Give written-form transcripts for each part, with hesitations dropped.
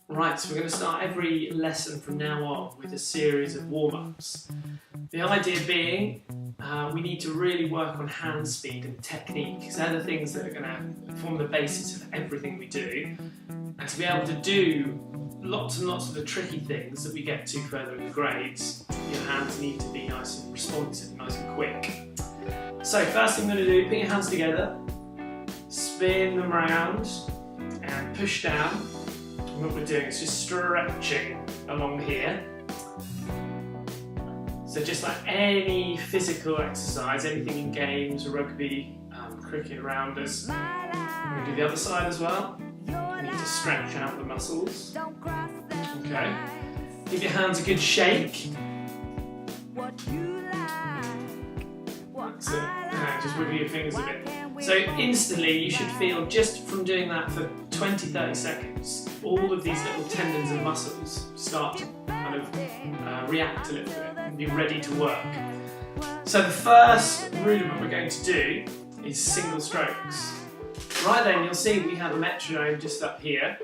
Right, so we're going to start every lesson from now on with a series of warm-ups. The idea being we need to really work on hand speed and technique, because they're the things that are going to form the basis of everything we do. And to be able to do lots and lots of the tricky things that we get to further in the grades, your hands need to be nice and responsive, nice and quick. So first thing I'm going to do, put your hands together, spin them around and push down. And what we're doing is just stretching along here. So just like any physical exercise, anything in games, rugby, cricket around us, we're going to do the other side as well. You need to stretch out the muscles. Okay. Give your hands a good shake. That's it. Just wiggle your fingers a bit. So instantly you should feel, just from doing that for 20-30 seconds, all of these little tendons and muscles start to kind of react a little bit and be ready to work. So the first rudiment we're going to do is single strokes. Right then, you'll see we have a metronome just up here.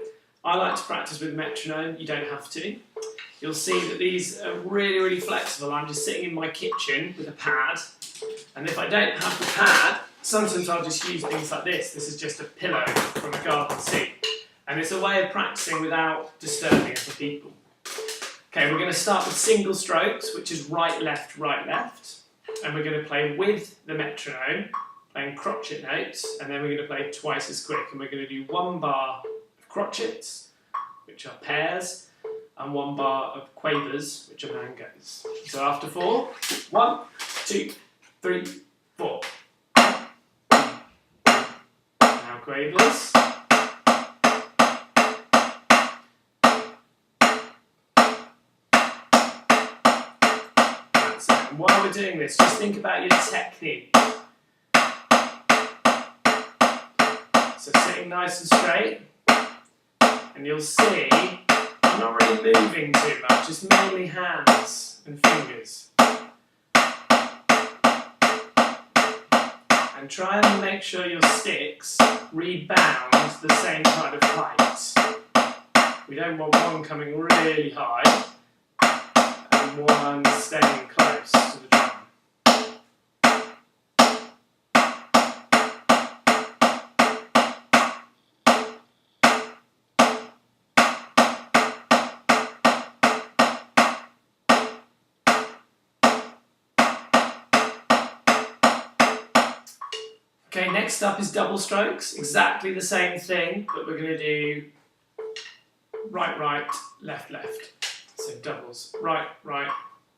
I like to practice with a metronome, you don't have to. You'll see that these are really, really flexible. I'm just sitting in my kitchen with a pad, and if I don't have the pad, sometimes I'll just use things like this. This is just a pillow from a garden seat. And it's a way of practicing without disturbing other people. Okay, we're going to start with single strokes, which is right, left, right, left. And we're going to play with the metronome, playing crotchet notes, and then we're going to play twice as quick. And we're going to do one bar of crotchets, which are pairs, and one bar of quavers, which are mangoes. So after 4, 1, 2, 3, 4. Now quavers. That's it. And while we're doing this, just think about your technique. So sitting nice and straight, and you'll see I'm not really moving too much, just mainly hands and fingers. And try and make sure your sticks rebound the same kind of height. We don't want one coming really high and one staying close to the drum. Okay, next up is double strokes, exactly the same thing, but we're going to do right, right, left, left. So doubles, right, right,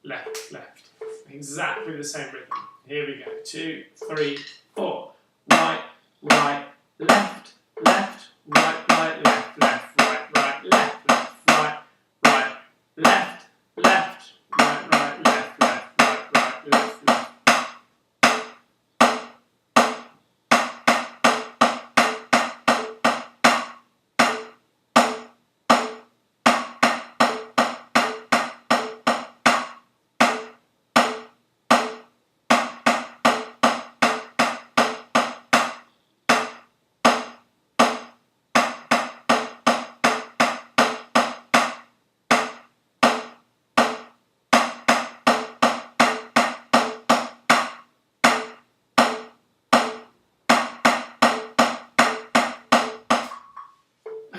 left, left. Exactly the same rhythm. Here we go, 2, 3, 4. Right, right, left, left, right, right, left, left, right, right, left, left, right, right, left, left, right, right, left, left, right, right, left, left.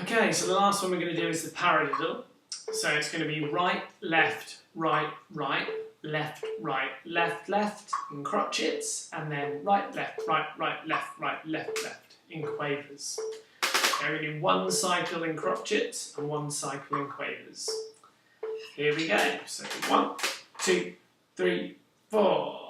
Okay, so the last one we're going to do is the paradiddle. So it's going to be right, left, right, right, left, right, left, left in crotchets, and then right, left, right, right, left, right, left, left in quavers. Okay, we do one cycle in crotchets and one cycle in quavers. Here we go. So 1, 2, 3, 4.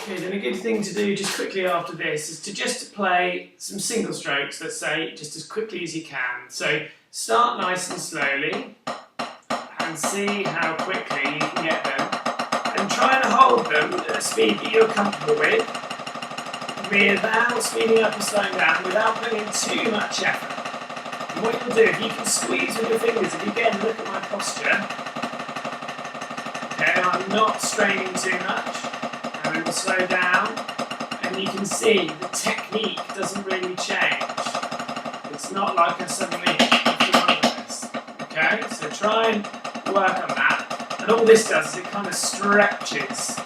Okay, then a good thing to do just quickly after this is to just play some single strokes, let's say, just as quickly as you can. So start nice and slowly and see how quickly you can get them. And try and hold them at a speed that you're comfortable with without speeding up or slowing down, without putting in too much effort. And what you'll do, if you can squeeze with your fingers, if you again look at my posture, okay, I'm not straining too much. And we'll slow down, and you can see the technique doesn't really change. It's not like I suddenly like this. Okay, so try and work on that. And all this does is it kind of stretches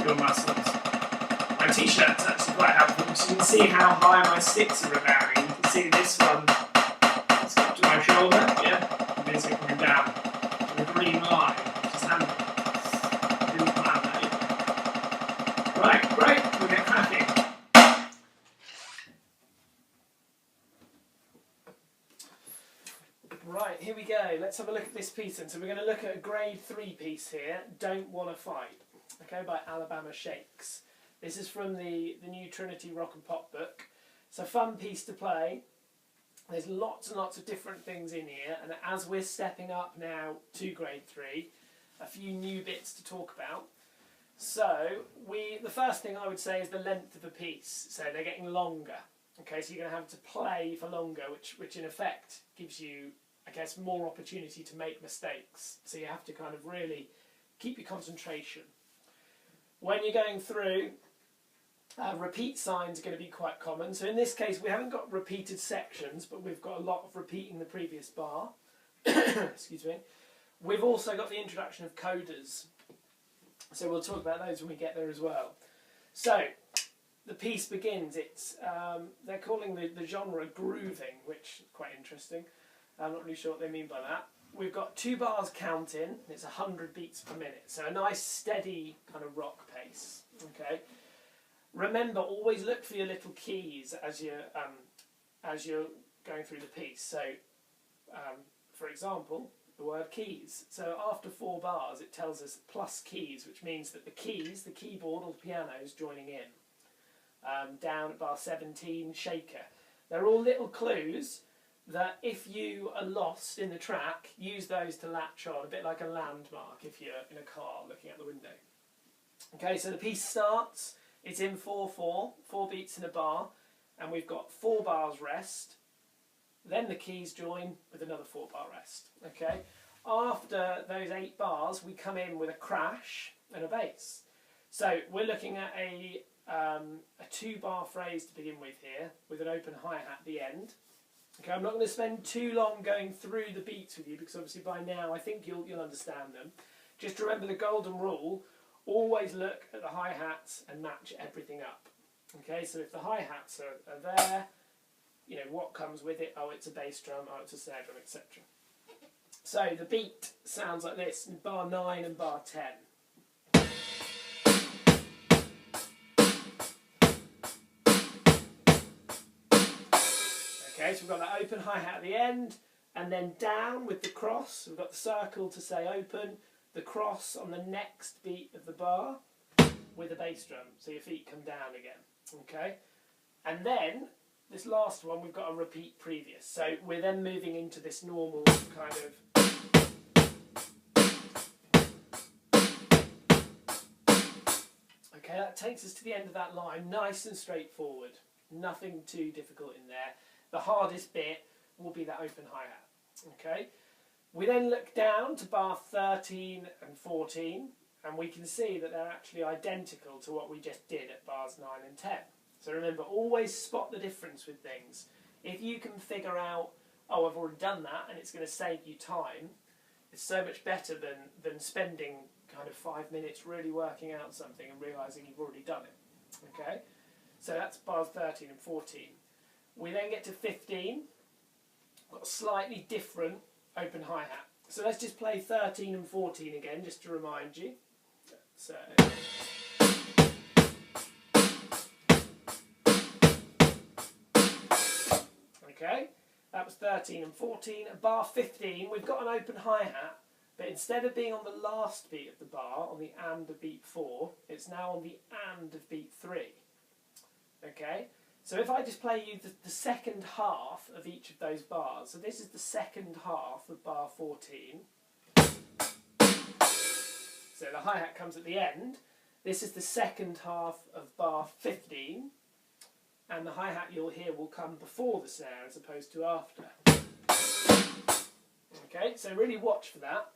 your muscles. My t-shirt's actually quite helpful because you can see how high my sticks are rebounding. You can see this one, it's up to my shoulder, yeah, and this is coming down to the green line, which is handy. Didn't plan that either. Right, great, we'll get cracking. Right, here we go. Let's have a look at this piece then. So we're going to look at a grade 3 piece here, Don't Wanna Fight, okay, by Alabama Shakes. This is from the new Trinity Rock and Pop book. It's a fun piece to play. There's lots and lots of different things in here, and as we're stepping up now to grade 3, a few new bits to talk about. So the first thing I would say is the length of a piece. So they're getting longer. Okay, so you're going to have to play for longer, which in effect gives you, I guess, more opportunity to make mistakes. So you have to kind of really keep your concentration. When you're going through, repeat signs are going to be quite common. So in this case, we haven't got repeated sections, but we've got a lot of repeating the previous bar. Excuse me. We've also got the introduction of codas. So we'll talk about those when we get there as well. So the piece begins. It's they're calling the genre grooving, which is quite interesting. I'm not really sure what they mean by that. We've got 2 bars counting, and it's 100 beats per minute. So a nice steady kind of rock pace. Okay. Remember, always look for your little keys as you're going through the piece. So, for example, the word keys. So after 4 bars, it tells us plus keys, which means that the keys, the keyboard or the piano, is joining in. Down at bar 17, shaker. They're all little clues that if you are lost in the track, use those to latch on, a bit like a landmark if you're in a car looking out the window. Okay, so the piece starts, it's in 4/4, 4 beats in a bar, and we've got 4 bars rest, then the keys join with another 4 bar rest. Okay, after those 8 bars, we come in with a crash and a bass. So we're looking at a 2-bar phrase to begin with here, with an open hi-hat at the end. Okay, I'm not going to spend too long going through the beats with you because obviously by now I think you'll understand them. Just remember the golden rule, always look at the hi-hats and match everything up. Okay, so if the hi-hats are there, you know, what comes with it? Oh, it's a bass drum, oh, it's a snare drum, etc. So the beat sounds like this in bar 9 and bar 10. Okay, so we've got that open hi-hat at the end, and then down with the cross. We've got the circle to say open, the cross on the next beat of the bar with a bass drum, so your feet come down again. Okay, and then this last one we've got a repeat previous. So we're then moving into this normal kind of. Okay, that takes us to the end of that line, nice and straightforward. Nothing too difficult in there. The hardest bit will be that open hi-hat. Okay, we then look down to bar 13 and 14, and we can see that they're actually identical to what we just did at bars 9 and 10. So remember, always spot the difference with things. If you can figure out, oh, I've already done that, and it's going to save you time, it's so much better than spending kind of 5 minutes really working out something and realising you've already done it. Okay, so that's bars 13 and 14. We then get to 15, got a slightly different open hi-hat. So let's just play 13 and 14 again, just to remind you. So. Okay, that was 13 and 14. At bar 15, we've got an open hi-hat, But instead of being on the last beat of the bar, on the and of beat 4, it's now on the and of beat 3. Okay? So if I just play you the second half of each of those bars, so this is the second half of bar 14. So the hi-hat comes at the end. This is the second half of bar 15. And the hi-hat you'll hear will come before the snare as opposed to after. Okay, so really watch for that.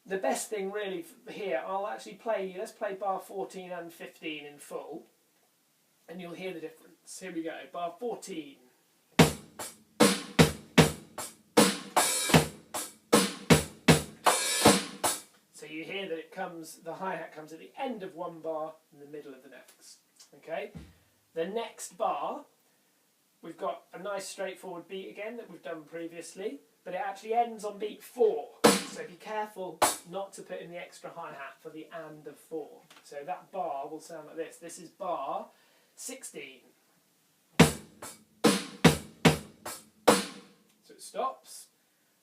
The best thing really here, I'll actually play, let's play bar 14 and 15 in full, and you'll hear the difference. Here we go, bar 14. So you hear that it comes, the hi-hat comes at the end of one bar and the middle of the next. Okay, the next bar, we've got a nice straightforward beat again that we've done previously, but it actually ends on beat 4. So be careful not to put in the extra hi-hat for the and of 4. So that bar will sound like this. This is bar 16. So it stops.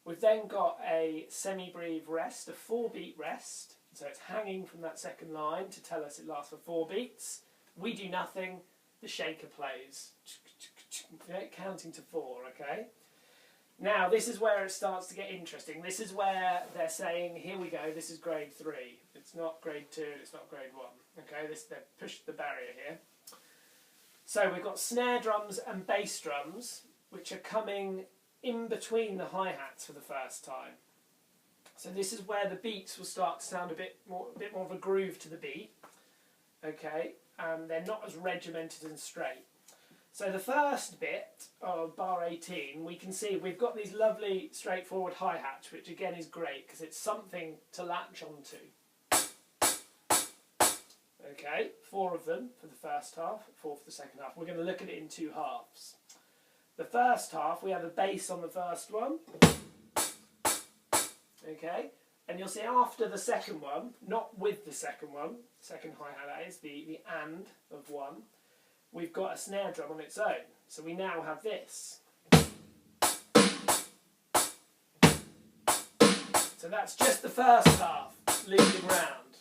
We've then got a semi-breve rest, a 4-beat rest. So it's hanging from that second line to tell us it lasts for 4 beats. We do nothing, the shaker plays, counting to 4, okay? Now, this is where it starts to get interesting. This is where they're saying, here we go, this is grade 3. It's not grade 2, it's not grade 1. Okay, they've pushed the barrier here. So we've got snare drums and bass drums, which are coming in between the hi-hats for the first time. So this is where the beats will start to sound a bit more of a groove to the beat. Okay, they're not as regimented and straight. So the first bit of bar 18, we can see we've got these lovely straightforward hi-hats, which again is great because it's something to latch onto. Okay, 4 of them for the first half, 4 for the second half. We're going to look at it in 2 halves. The first half, we have a bass on the first one. Okay, and you'll see after the second one, not with the second one, second hi-hat that is, the and of 1, we've got a snare drum on its own. So we now have this. So that's just the first half, looping round.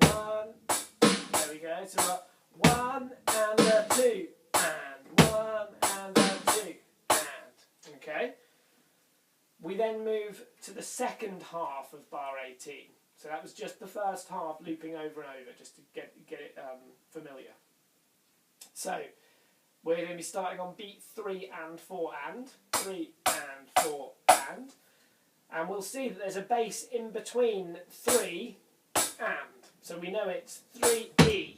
1, there we go, so we've got 1 and a 2, and 1 and a 2, and, okay? We then move to the second half of bar 18. So that was just the first half looping over and over, just to get it familiar. So we're going to be starting on beat 3 and 4 and, 3 and 4 and we'll see that there's a bass in between 3 and. So we know it's 3E.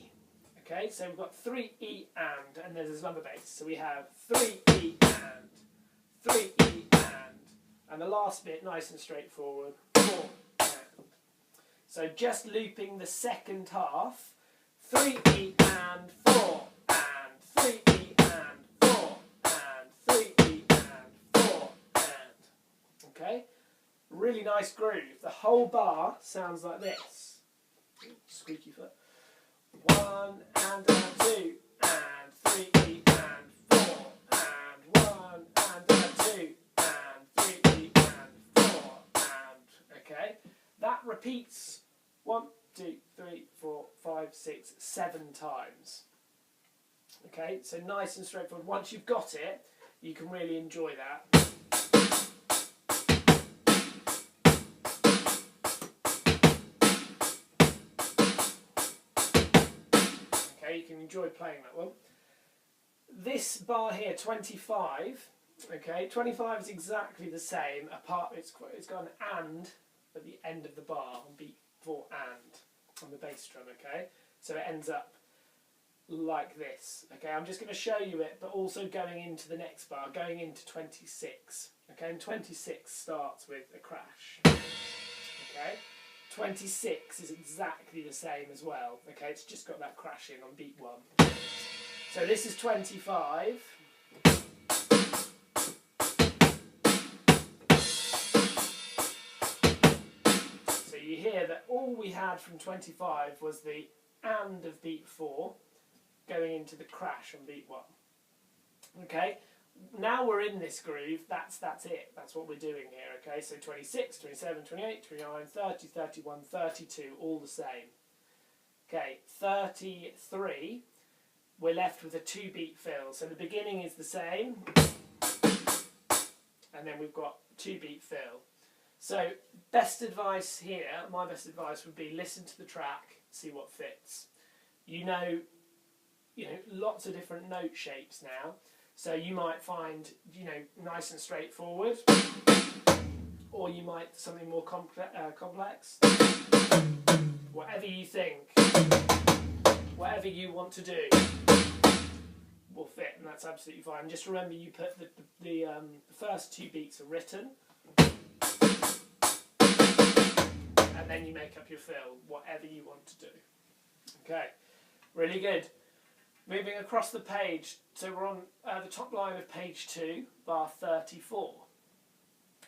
Okay, so we've got 3E and there's another bass. So we have 3E and, 3E and the last bit, nice and straightforward, 4 and. So just looping the second half, 3E and 4 and, 3E and 4 and, 3E and 4 and. Okay? Really nice groove. The whole bar sounds like this. Squeaky foot. 1 and a 2 and 3E and 4 and 1 and a 2 and 3E and 4 and. Okay? That repeats 1, 2, 3, 4, 5, 6, 7 times. Okay, so nice and straightforward. Once you've got it, you can really enjoy that. Okay, you can enjoy playing that one. This bar here, 25, okay, 25 is exactly the same, apart it's got an and at the end of the bar on beat 4 and on the bass drum, okay? So it ends up like this, okay? I'm just going to show you it, but also going into the next bar, going into 26, okay? And 26 starts with a crash, okay? 26 is exactly the same as well, okay? It's just got that crashing on beat 1. So this is 25. So you hear that all we had from 25 was the and of beat 4 going into the crash on beat 1. Okay, now we're in this groove, that's it. That's what we're doing here, okay? So 26, 27, 28, 29, 30, 31, 32, all the same. Okay, 33, we're left with a 2-beat fill. So the beginning is the same, and then we've got 2-beat fill. So best advice here, my best advice would be listen to the track, see what fits. You know lots of different note shapes now. So you might find, nice and straightforward, or you might something more complex. Whatever you think, whatever you want to do will fit, and that's absolutely fine. Just remember, you put the first 2 beats are written, and then you make up your fill, whatever you want to do. Okay, really good. Moving across the page, so we're on the top line of page 2, bar 34.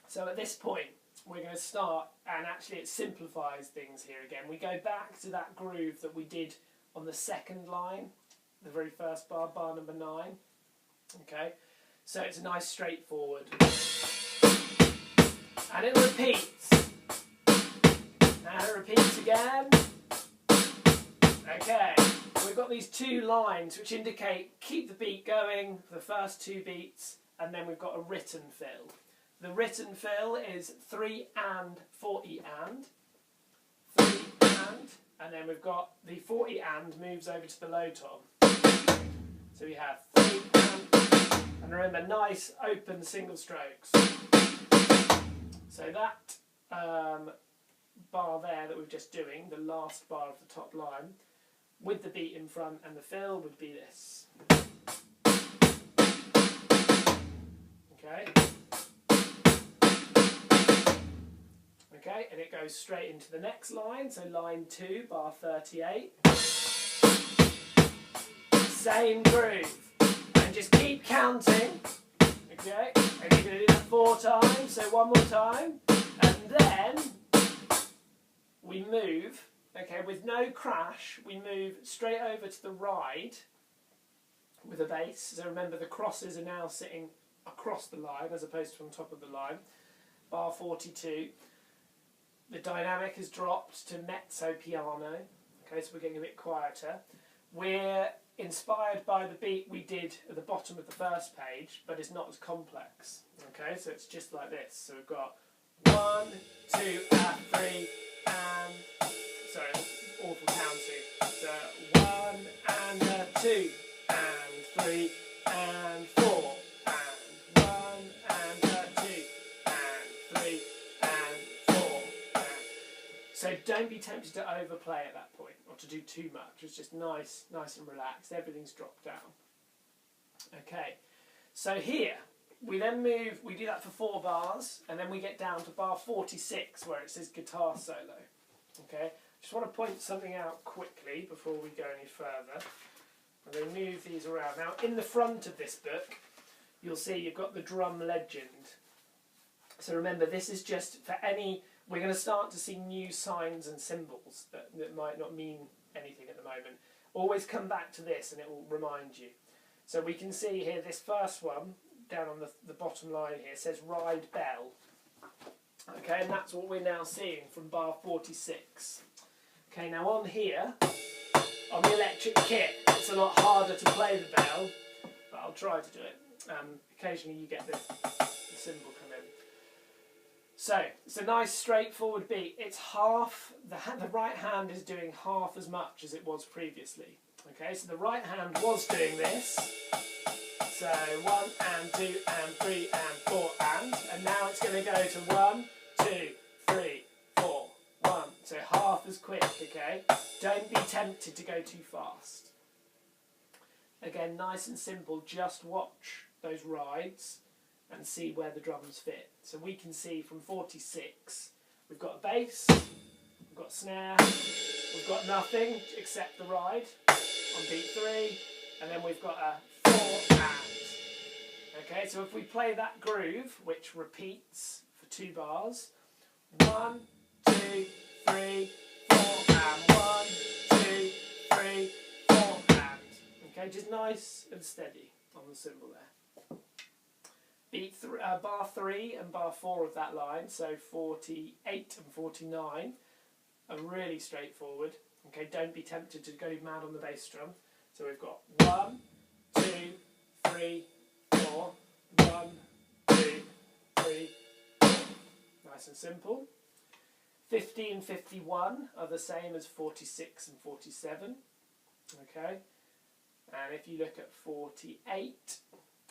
So at this point, we're going to start, and actually it simplifies things here again. We go back to that groove that we did on the 2nd line, the very first bar, bar number 9. Okay, so it's nice, straightforward. And it repeats. And it repeats again. Okay. We've got these 2 lines which indicate keep the beat going for the first 2 beats, and then we've got a written fill. The written fill is 3 and 40 and, 3 and then we've got the 40 and moves over to the low tom. So we have 3 and remember, nice open single strokes. So that bar there that we're just doing, the last bar of the top line, with the beat in front and the fill would be this. Okay. Okay, and it goes straight into the next line, so line 2, bar 38. Same groove. And just keep counting. Okay, and you're going to do that 4 times, so one more time. And then we move. Okay, with no crash, we move straight over to the ride with a bass. So remember, the crosses are now sitting across the line as opposed to on top of the line. Bar 42. The dynamic has dropped to mezzo piano. Okay, so we're getting a bit quieter. We're inspired by the beat we did at the bottom of the first page, but it's not as complex. Okay, so it's just like this. So we've got 1, 2, 3, and... Sorry, awful counting. So 1 and 2 and 3 and 4 and 1 and 2 and 3 and 4. So don't be tempted to overplay at that point or to do too much. It's just nice and relaxed. Everything's dropped down. Okay, so here we then move. We do that for 4 bars, and then we get down to bar 46 where it says guitar solo. Okay. Just want to point something out quickly before we go any further. I'm going to move these around. Now, in the front of this book, you'll see you've got the drum legend. So remember, this is just for any... We're going to start to see new signs and symbols that might not mean anything at the moment. Always come back to this and it will remind you. So we can see here, this first one, down on the bottom line here, says Ride Bell. Okay, and that's what we're now seeing from bar 46. Okay, now on here, on the electric kit, it's a lot harder to play the bell, but I'll try to do it. Occasionally you get the cymbal come in. So, it's a nice straightforward beat. It's half, the right hand is doing half as much as it was previously. Okay, so the right hand was doing this. So 1 and 2 and 3 and 4 and now it's going to go to 1, 2, 3, 4, 1. So half as quick, okay? Don't be tempted to go too fast. Again, nice and simple, just watch those rides and see where the drums fit. So we can see from 46, we've got a bass, we've got snare, we've got nothing except the ride on beat 3, and then we've got a 4 and. Okay, so if we play that groove, which repeats for 2 bars, 1, 2, 3, 4, and 1, 2, 3, 4, and. Okay, just nice and steady on the cymbal there. beat bar 3 and bar 4 of that line, so 48 and 49 are really straightforward. Okay, don't be tempted to go mad on the bass drum. So we've got 1, 2, 3, 4, 1, 2, 3, 4. Nice and simple. 50 and 51 are the same as 46 and 47. Okay, and if you look at 48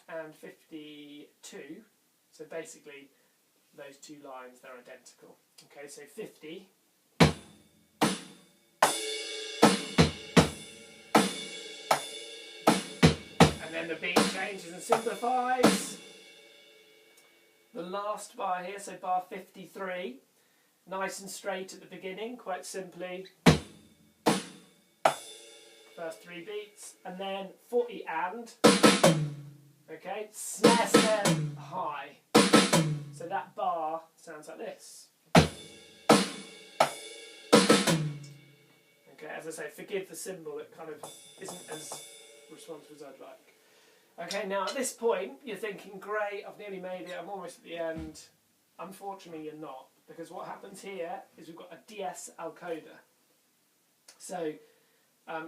and 52, so basically those two lines, they're identical. Okay, so 50. And then the beat changes and simplifies. The last bar here, so bar 53, nice and straight at the beginning, quite simply. First 3 beats, and then 40 and, okay, snare, snare, high. So that bar sounds like this. Okay, as I say, forgive the cymbal, it kind of isn't as responsive as I'd like. Okay, now at this point, you're thinking, great, I've nearly made it, I'm almost at the end. Unfortunately, you're not, because what happens here is we've got a DS-Al coda. So,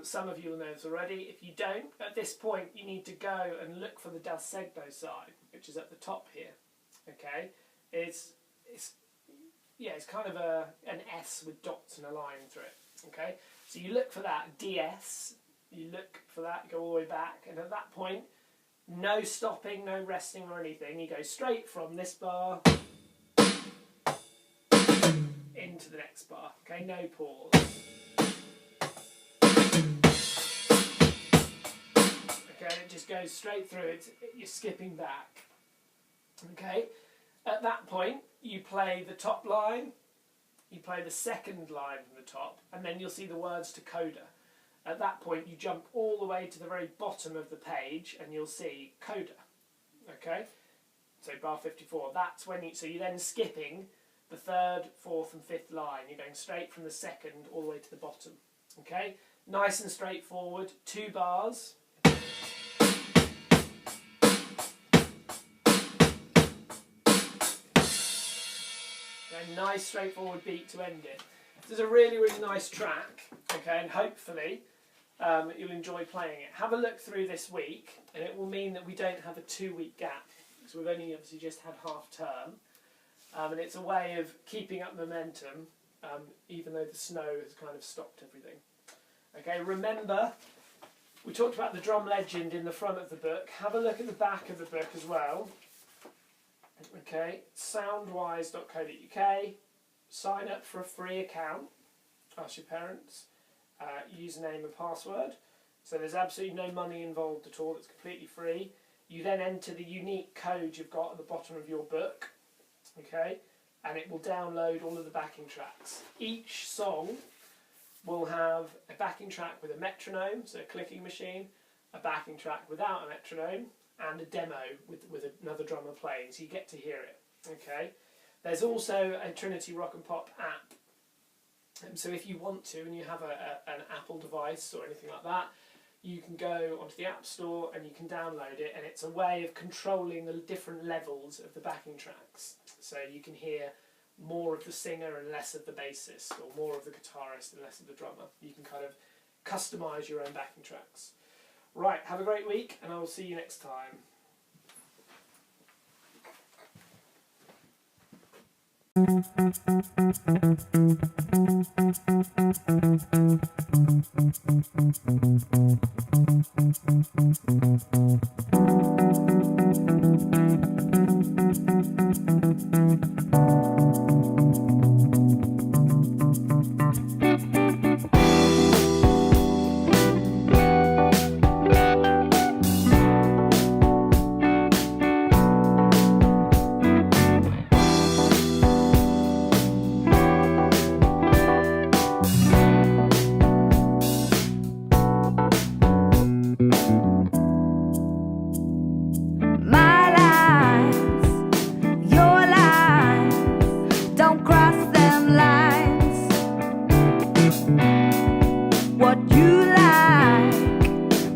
some of you will know this already. If you don't, at this point, you need to go and look for the dal segno sign, which is at the top here. Okay, it's kind of an S with dots and a line through it. Okay, so you look for that DS. You look for that. You go all the way back, and at that point, no stopping, no resting or anything. You go straight from this bar into the next bar. Okay, no pause. Okay, it just goes straight through. You're skipping back. Okay, at that point, you play the top line, you play the second line from the top, and then you'll see the words to coda. At that point, you jump all the way to the very bottom of the page, and you'll see coda. Okay, so bar 54. That's when you're then skipping the third, fourth, and fifth line. You're going straight from the second all the way to the bottom. Okay, nice and straightforward. 2 bars. A nice straightforward beat to end it. This is a really, really nice track, okay, and hopefully you'll enjoy playing it. Have a look through this week, and it will mean that we don't have a 2-week gap, because we've only obviously just had half term, and it's a way of keeping up momentum, even though the snow has kind of stopped everything. Okay, remember, we talked about the drum legend in the front of the book. Have a look at the back of the book as well. Okay, soundwise.co.uk, sign up for a free account, ask your parents, username and password, so there's absolutely no money involved at all, it's completely free. You then enter the unique code you've got at the bottom of your book, okay, and it will download all of the backing tracks. Each song will have a backing track with a metronome, so a clicking machine, a backing track without a metronome, and a demo with another drummer playing, so you get to hear it. Okay. There's also a Trinity Rock and Pop app. So if you want to, and you have an Apple device or anything like that, you can go onto the App Store and you can download it, and it's a way of controlling the different levels of the backing tracks. So you can hear more of the singer and less of the bassist, or more of the guitarist and less of the drummer. You can kind of customise your own backing tracks. Right, have a great week, and I will see you next time.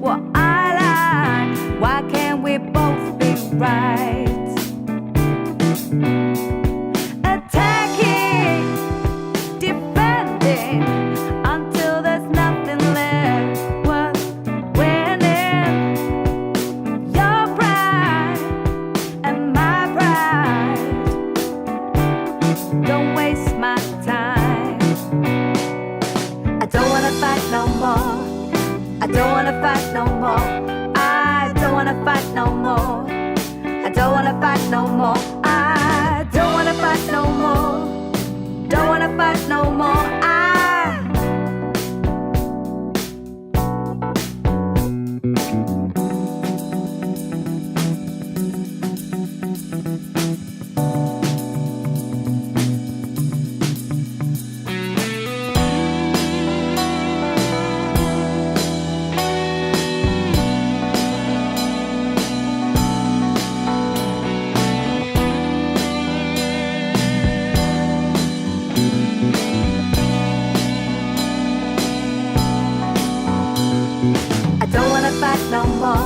What I like, why can't we both be right? don't wanna fight no more. I don't wanna fight no more. I don't wanna fight no more. I don't wanna fight no more. I don't wanna fight no more. Don't wanna fight no more. No more.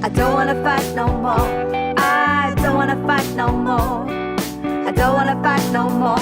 I don't wanna fight no more. I don't wanna fight no more. I don't wanna fight no more.